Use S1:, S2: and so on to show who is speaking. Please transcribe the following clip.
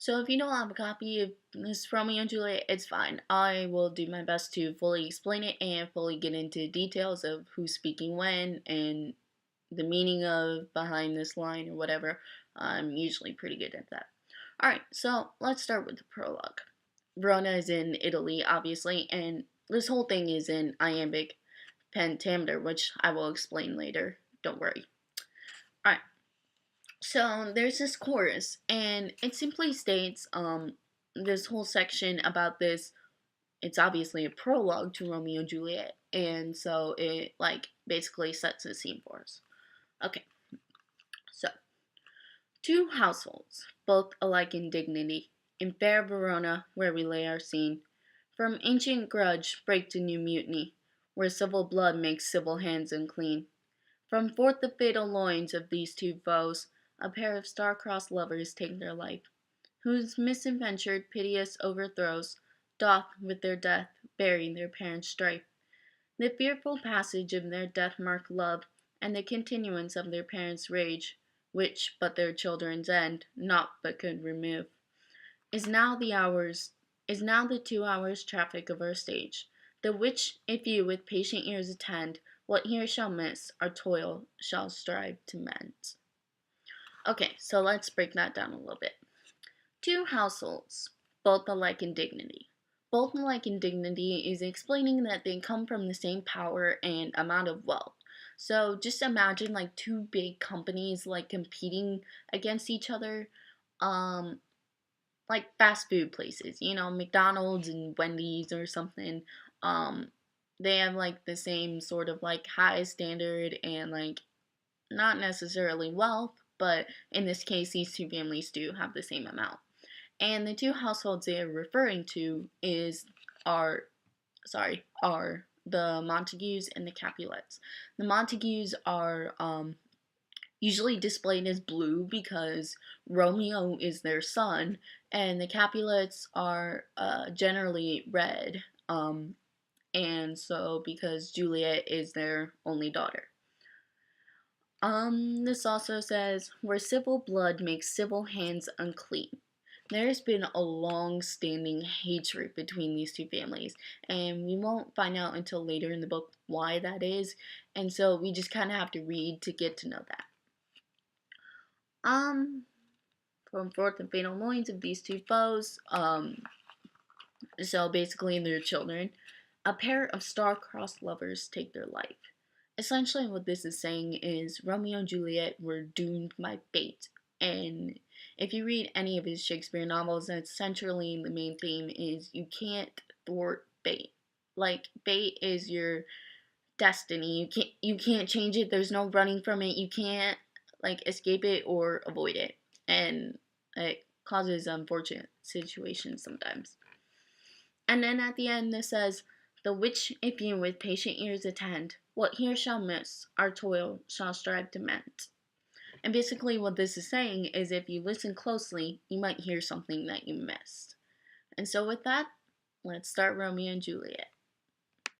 S1: So if you don't have a copy of this Romeo and Juliet, it's fine. I will do my best to fully explain it and fully get into details of who's speaking when and the meaning of behind this line or whatever. I'm usually pretty good at that. Alright, so let's start with the prologue. Verona is in Italy, obviously, and this whole thing is in iambic pentameter, which I will explain later. Don't worry. Alright, so there's this chorus, and it simply states this whole section about this. It's obviously a prologue to Romeo and Juliet, and so it basically sets the scene for us. Okay, so two households, both alike in dignity, in fair Verona, where we lay our scene, from ancient grudge break to new mutiny, where civil blood makes civil hands unclean. From forth the fatal loins of these two foes, a pair of star-crossed lovers take their life, whose misadventured, piteous overthrows doth with their death bury their parents' strife. The fearful passage of their death-marked love, and the continuance of their parents' rage, which but their children's end naught but could remove, is now the 2 hours traffic of our stage, the which if you with patient ears attend, what here shall miss, our toil shall strive to mend. Okay, so let's break that down a little bit. Two households, both alike in dignity. Both alike in dignity is explaining that they come from the same power and amount of wealth. So just imagine two big companies competing against each other. Like fast food places, McDonald's and Wendy's or something. They have the same sort of high standard and not necessarily wealth, but in this case, these two families do have the same amount. And the two households they are referring to are the Montagues and the Capulets. The Montagues are usually displayed as blue because Romeo is their son, and the Capulets are generally red, and so because Juliet is their only daughter. This also says, where civil blood makes civil hands unclean. There's been a long-standing hatred between these two families, and we won't find out until later in the book why that is, and so we just kind of have to read to get to know that. From forth the fatal loins of these two foes, so basically their children, a pair of star-crossed lovers take their life. Essentially what this is saying is Romeo and Juliet were doomed by fate, and if you read any of his Shakespeare novels, that's essentially the main theme is you can't thwart fate. Fate is your destiny. You can't change it. There's no running from it. You can't escape it or avoid it, and it causes unfortunate situations sometimes. And then at the end this says, the which if you with patient ears attend, what here shall miss, our toil shall strive to mend. And basically what this is saying is if you listen closely, you might hear something that you missed. And so with that, let's start Romeo and Juliet.